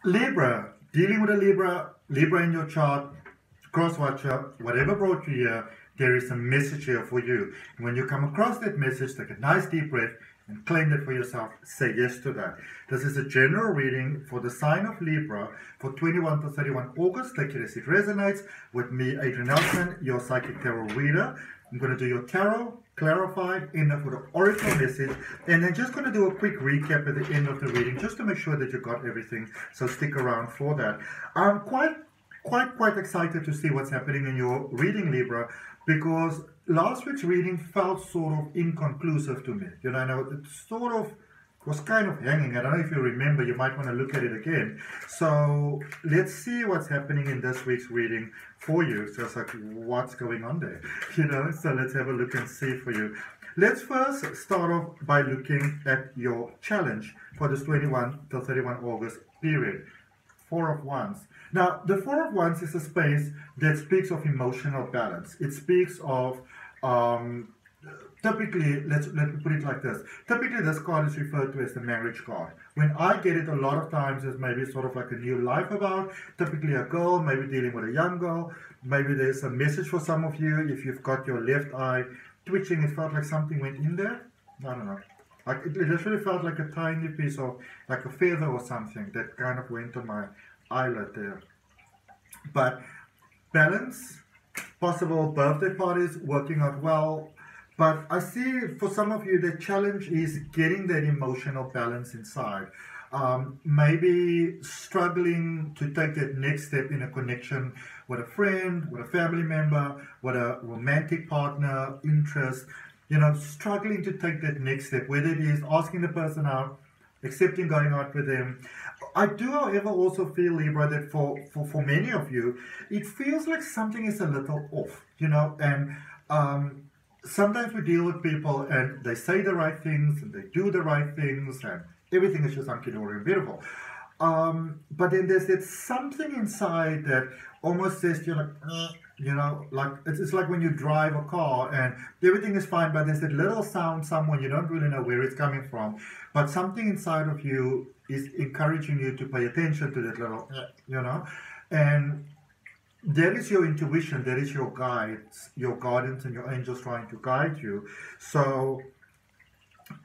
Libra, dealing with a Libra in your chart, cross-watcher, whatever brought you here, there is a message here for you. And when you come across that message, take a nice deep breath and claim that for yourself. Say yes to that. This is a general reading for the sign of Libra for 21 to 31 August. Take it as it resonates with me, Adrian Nelson, your psychic tarot reader. I'm going to do your tarot, clarify, end up with an oracle message, and then just going to do a quick recap at the end of the reading just to make sure that you got everything. So stick around for that. I'm quite excited to see what's happening in your reading, Libra, because last week's reading felt sort of inconclusive to me. You know, I know it sort of was kind of hanging. I don't know if you remember, you might want to look at it again. So let's see what's happening in this week's reading for you. So it's like, what's going on there? You know, so let's have a look and see for you. Let's first start off by looking at your challenge for this 21 to 31 August period. Four of Wands. Now, the Four of Wands is a space that speaks of emotional balance. It speaks of, typically, let me put it like this. Typically, this card is referred to as the marriage card. When I get it, a lot of times it's maybe sort of like a new life about, typically a girl, maybe dealing with a young girl. Maybe there's a message for some of you. If you've got your left eye twitching, it felt like something went in there. I don't know. Like it literally felt like a tiny piece of, like a feather or something that kind of went on my eyelid there. But balance, possible birthday parties working out well. But I see for some of you the challenge is getting that emotional balance inside. Maybe struggling to take that next step in a connection with a friend, with a family member, with a romantic partner, interest. You know, struggling to take that next step, whether it is asking the person out, accepting going out with them. I do, however, also feel, Libra, that for many of you, it feels like something is a little off, you know, and sometimes we deal with people and they say the right things and they do the right things and everything is just hunky-dory and beautiful. But then there's that something inside that almost says, you're like, you know, like it's like when you drive a car and everything is fine, but there's that little sound somewhere, you don't really know where it's coming from, but something inside of you is encouraging you to pay attention to that little, you know, and that is your intuition, that is your guides, your guardians and your angels trying to guide you. So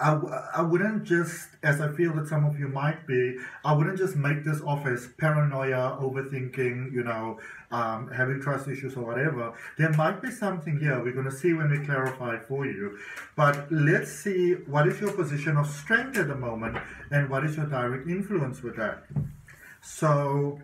I wouldn't just, as I feel that some of you might be, I wouldn't just make this off as paranoia, overthinking, you know, having trust issues or whatever. There might be something here. We're going to see when we clarify for you. But let's see what is your position of strength at the moment and what is your direct influence with that. So,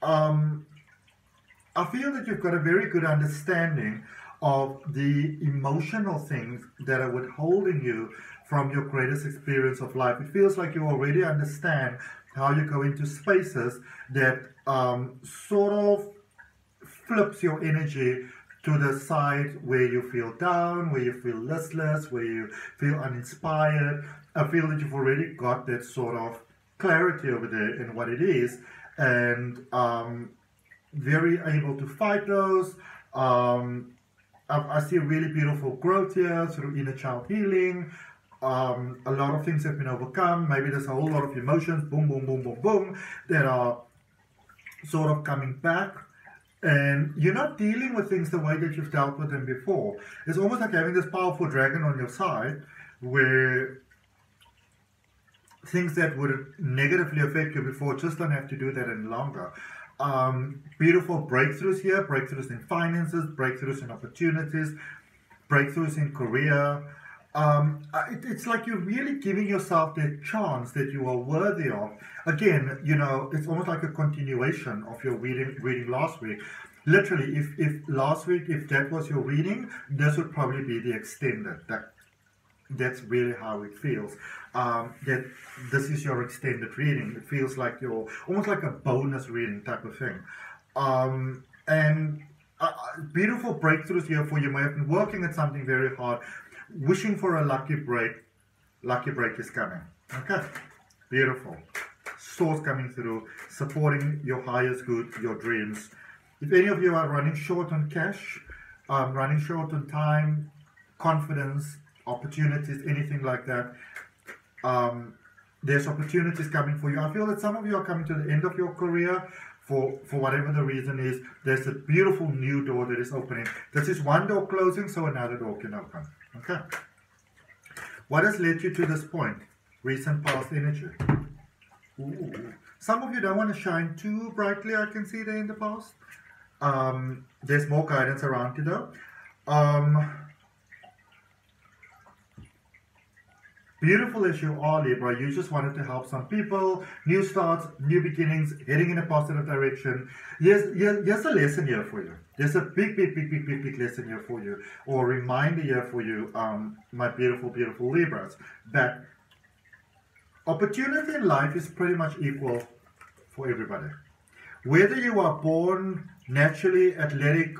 I feel that you've got a very good understanding of the emotional things that are withholding you from your greatest experience of life. It feels like you already understand how you go into spaces that sort of flips your energy to the side where you feel down, where you feel listless, where you feel uninspired. I feel that you've already got that sort of clarity over there in what it is, and very able to fight those. I see really beautiful growth here through inner child healing. A lot of things have been overcome. Maybe there's a whole lot of emotions, boom, boom, boom, boom, boom, that are sort of coming back. And you're not dealing with things the way that you've dealt with them before. It's almost like having this powerful dragon on your side where things that would negatively affect you before just don't have to do that any longer. Beautiful breakthroughs here, breakthroughs in finances, breakthroughs in opportunities, breakthroughs in career. It's like you're really giving yourself that chance that you are worthy of. Again, you know, it's almost like a continuation of your reading last week. Literally, if last week, if that was your reading, this would probably be the extended. That's really how it feels. That this is your extended reading. It feels like you're almost like a bonus reading type of thing. And beautiful breakthroughs here for you. You may have been working at something very hard, wishing for a lucky break. Lucky break is coming. Okay, beautiful. Source coming through, supporting your highest good, your dreams. If any of you are running short on cash, running short on time, confidence, opportunities, anything like that, there's opportunities coming for you. I feel that some of you are coming to the end of your career for whatever the reason is. There's a beautiful new door that is opening. This is one door closing, so another door can open. Okay. What has led you to this point? Recent past energy. Ooh. Some of you don't want to shine too brightly, I can see there in the past. There's more guidance around you though. Beautiful as you are, Libra, you just wanted to help some people, new starts, new beginnings, heading in a positive direction. Here's a lesson here for you. There's a big lesson here for you, or reminder here for you, my beautiful, beautiful Libras, that opportunity in life is pretty much equal for everybody. Whether you are born naturally athletic,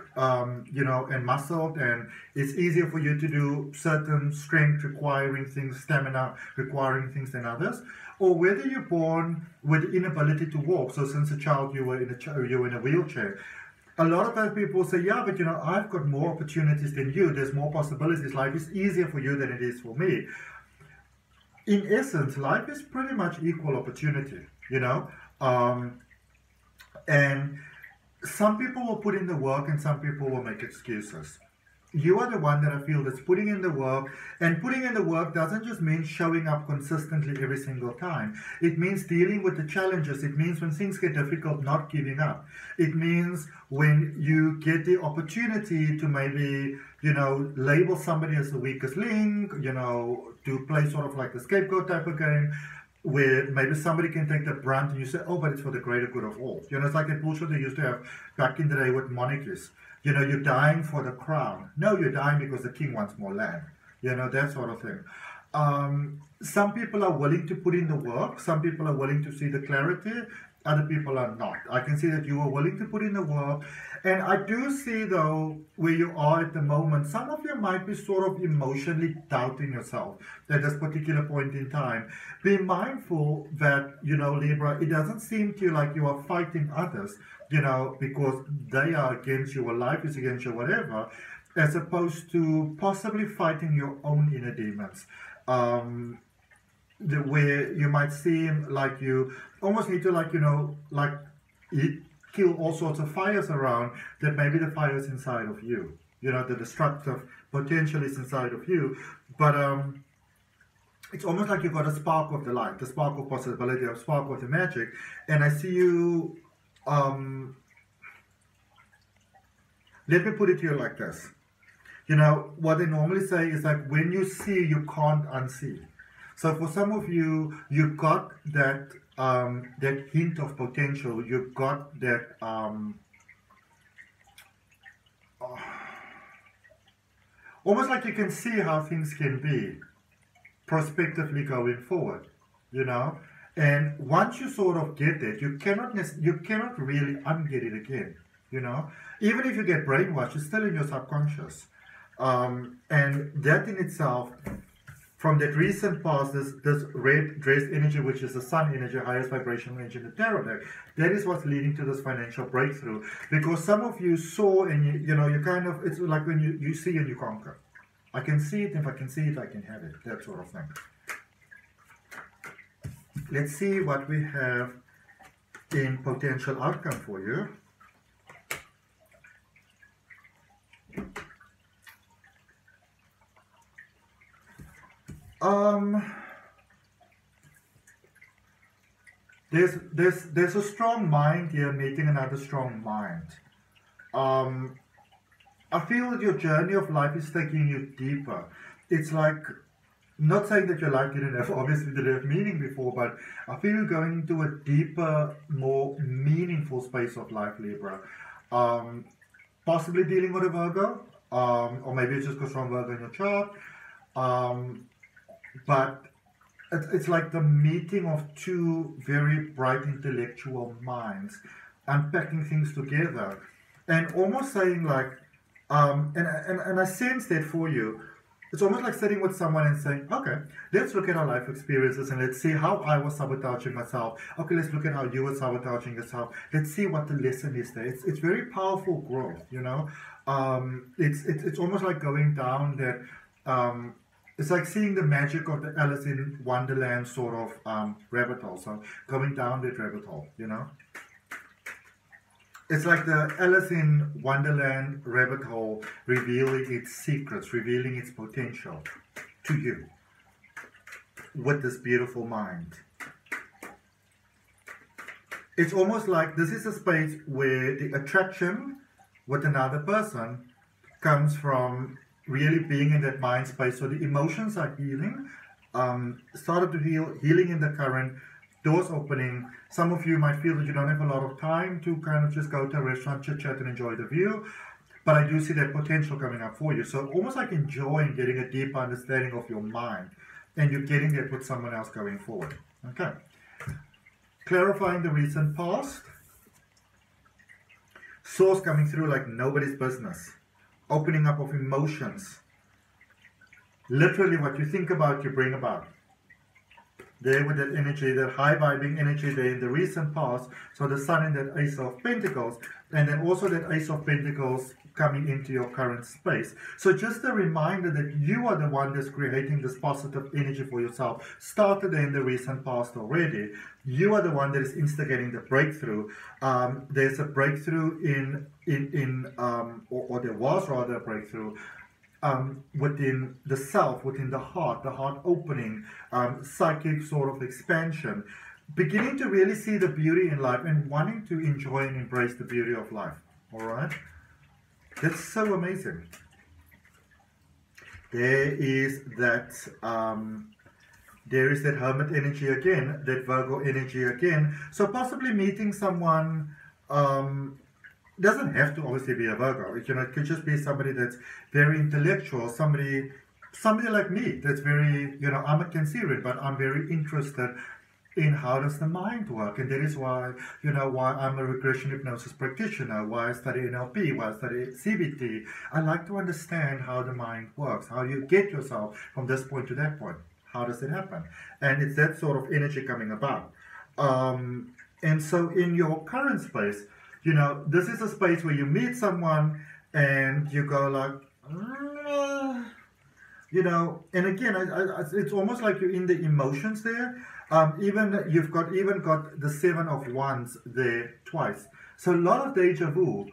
you know, and muscled, and it's easier for you to do certain strength requiring things, stamina requiring things than others, or whether you're born with the inability to walk. So since a child you were in a wheelchair. A lot of times people say, yeah, but you know, I've got more opportunities than you. There's more possibilities. Life is easier for you than it is for me. In essence, life is pretty much equal opportunity, you know. And some people will put in the work and some people will make excuses. You are the one that I feel that's putting in the work, and putting in the work doesn't just mean showing up consistently every single time. It means dealing with the challenges. It means when things get difficult, not giving up. It means when you get the opportunity to maybe, you know, label somebody as the weakest link, you know, to play sort of like the scapegoat type of game, where maybe somebody can take the brunt and you say, oh, but it's for the greater good of all. You know, it's like that bullshit they used to have back in the day with monarchies. You know, you're dying for the crown. No, you're dying because the king wants more land. You know, that sort of thing. Some people are willing to put in the work. Some people are willing to see the clarity. Other people are not. I can see that you are willing to put in the work. And I do see, though, where you are at the moment, some of you might be sort of emotionally doubting yourself at this particular point in time. Be mindful that, you know, Libra, it doesn't seem to you like you are fighting others, you know, because they are against you or life is against you, whatever, as opposed to possibly fighting your own inner demons. Where you might seem like you almost need to, like, you know, like kill all sorts of fires around, that maybe the fire is inside of you. You know, the destructive potential is inside of you. But it's almost like you've got a spark of the light, the spark of possibility, a spark of the magic. And I see you, let me put it here like this. You know, what they normally say is like, when you see, you can't unsee. So for some of you, you've got that that hint of potential. You've got that almost like you can see how things can be prospectively going forward, you know. And once you sort of get that, you cannot really unget it again, you know. Even if you get brainwashed, it's still in your subconscious, and that in itself. From that recent past, this red dress energy, which is the sun energy, highest vibrational energy in the tarot deck, that is what's leading to this financial breakthrough. Because some of you saw, and you know, you kind of, it's like when you see and you conquer. I can see it, and if I can see it, I can have it, that sort of thing. Let's see what we have in potential outcome for you. There's a strong mind here meeting another strong mind. I feel that your journey of life is taking you deeper. It's like, not saying that your life didn't have meaning before, but I feel you're going into a deeper, more meaningful space of life, Libra. Possibly dealing with a Virgo, or maybe it's just got strong Virgo in your chart. But it's like the meeting of two very bright intellectual minds, unpacking things together, and almost saying like, and I sense that for you. It's almost like sitting with someone and saying, okay, let's look at our life experiences and let's see how I was sabotaging myself. Okay, let's look at how you were sabotaging yourself. Let's see what the lesson is there. It's very powerful growth, you know. It's almost like going down that It's like seeing the magic of the Alice in Wonderland sort of rabbit hole. So going down that rabbit hole, you know. It's like the Alice in Wonderland rabbit hole revealing its secrets, revealing its potential to you with this beautiful mind. It's almost like this is a space where the attraction with another person comes from really being in that mind space. So the emotions are healing, started to healing in the current, doors opening. Some of you might feel that you don't have a lot of time to kind of just go to a restaurant, chit chat and enjoy the view. But I do see that potential coming up for you. So almost like enjoying getting a deeper understanding of your mind. And you're getting that with someone else going forward. Okay. Clarifying the recent past. Source coming through like nobody's business. Opening up of emotions. Literally what you think about, you bring about. There with that energy, that high vibing energy there in the recent past. So the sun in that Ace of Pentacles. And then also that Ace of Pentacles coming into your current space. So just a reminder that you are the one that's creating this positive energy for yourself. Started in the recent past already. You are the one that is instigating the breakthrough. There's a breakthrough or there was rather a breakthrough within the self, within the heart opening, psychic sort of expansion. Beginning to really see the beauty in life and wanting to enjoy and embrace the beauty of life. All right? That's so amazing. There is that Hermit energy again, that Virgo energy again. So possibly meeting someone, doesn't have to obviously be a Virgo. You know, it could just be somebody that's very intellectual, somebody like me that's very, you know, I'm a Cancerian, but I'm very interested in how does the mind work, and that is why, you know, why I'm a regression hypnosis practitioner, why I study NLP, why I study CBT. I like to understand how the mind works, how you get yourself from this point to that point. How does it happen? And it's that sort of energy coming about. And so in your current space, you know, this is a space where you meet someone and you go like, you know, and again, it's almost like you're in the emotions there. Even you've got the Seven of Wands there twice. So a lot of deja vu,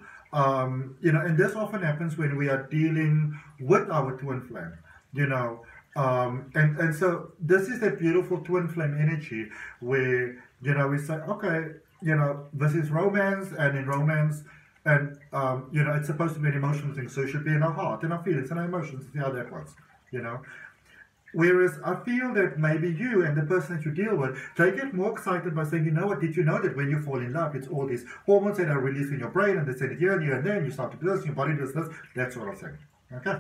you know, and this often happens when we are dealing with our twin flame, you know, and so this is that beautiful twin flame energy where, you know, we say, okay, you know, this is romance, and in romance, and you know, it's supposed to be an emotional thing, so it should be in our heart, in our feelings, in our emotions, see how that works, you know. Whereas I feel that maybe you and the person that you deal with, they get more excited by saying, you know what, did you know that when you fall in love, it's all these hormones that are released in your brain, and they send it here and here and there, and you start to do this, your body does this, that sort of thing. Okay?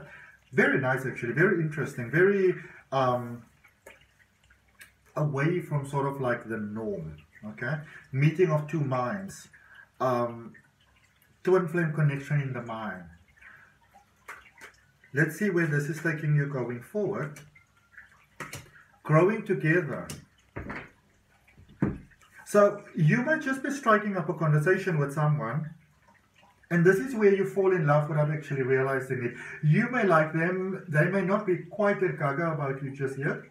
Very nice, actually, very interesting, very away from sort of like the norm. Okay? Meeting of two minds. Twin flame connection in the mind. Let's see where this is taking you going forward. Growing together. So you might just be striking up a conversation with someone, and this is where you fall in love without actually realizing it. You may like them, they may not be quite that gaga about you just yet,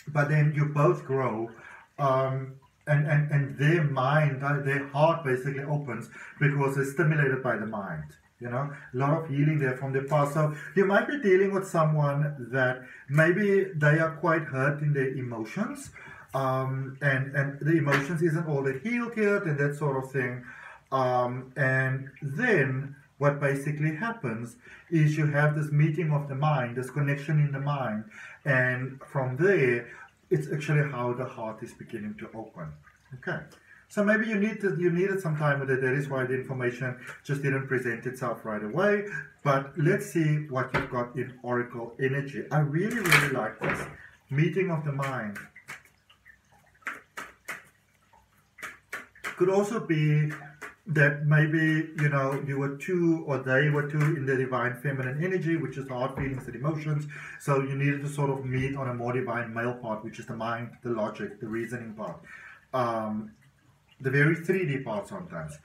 but then you both grow, and their mind, their heart basically opens because they're stimulated by the mind. You know, a lot of healing there from the past. So you might be dealing with someone that maybe they are quite hurt in their emotions, and the emotions isn't all that healed yet, and that sort of thing. And then what basically happens is you have this meeting of the mind, this connection in the mind, and from there, it's actually how the heart is beginning to open. Okay. So maybe you needed some time with it. That is why the information just didn't present itself right away. But let's see what you've got in Oracle energy. I really, really like this. Meeting of the mind. Could also be that maybe, you know, you were two, or they were two in the divine feminine energy, which is the heart, feelings, and emotions. So you needed to sort of meet on a more divine male part, which is the mind, the logic, the reasoning part. The very 3D part sometimes.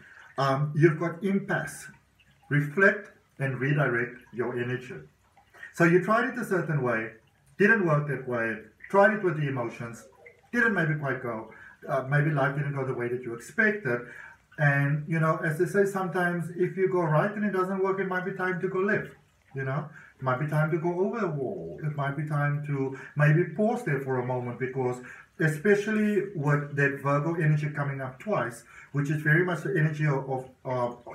You've got impasse. Reflect and redirect your energy. So you tried it a certain way, didn't work that way, tried it with the emotions, didn't maybe quite go, maybe life didn't go the way that you expected. And, you know, as they say, sometimes if you go right and it doesn't work, it might be time to go left, you know. It might be time to go over the wall. It might be time to maybe pause there for a moment, because especially with that Virgo energy coming up twice, which is very much the energy of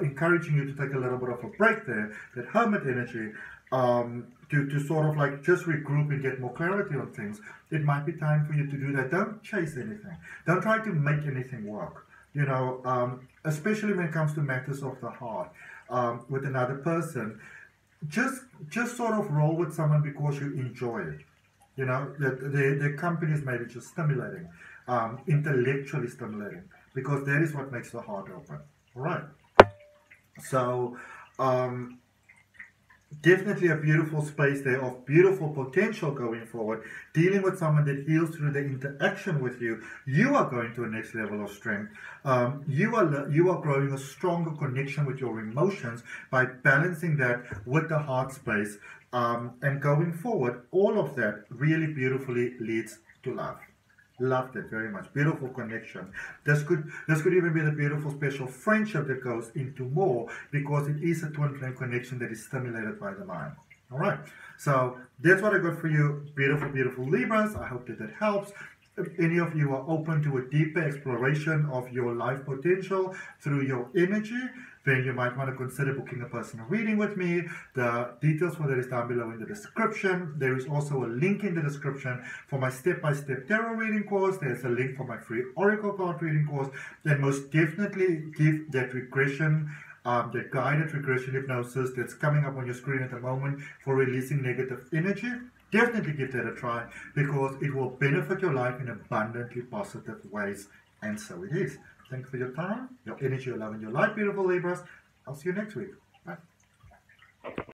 encouraging you to take a little bit of a break there, that hermit energy, to sort of like just regroup and get more clarity on things. It might be time for you to do that. Don't chase anything. Don't try to make anything work. You know, especially when it comes to matters of the heart with another person. Just sort of roll with someone because you enjoy it. You know, the company is maybe just stimulating, intellectually stimulating, because that is what makes the heart open. All right. So, definitely a beautiful space there of beautiful potential going forward. Dealing with someone that heals through the interaction with you, you are going to a next level of strength. You are growing a stronger connection with your emotions by balancing that with the heart space. And going forward, all of that really beautifully leads to love. Loved it very much. Beautiful connection. This could even be the beautiful special friendship that goes into more, because it is a twin flame connection that is stimulated by the mind. All right. So that's what I got for you, beautiful, beautiful Libras. I hope that helps. If any of you are open to a deeper exploration of your life potential through your energy, then you might want to consider booking a personal reading with me. The details for that is down below in the description. There is also a link in the description for my step-by-step tarot reading course. There's a link for my free oracle card reading course. Then most definitely give that regression, that guided regression hypnosis that's coming up on your screen at the moment for releasing negative energy. Definitely give that a try, because it will benefit your life in abundantly positive ways. And so it is. Thanks for your time, your energy, your love, and your light, beautiful Libras. I'll see you next week. Bye.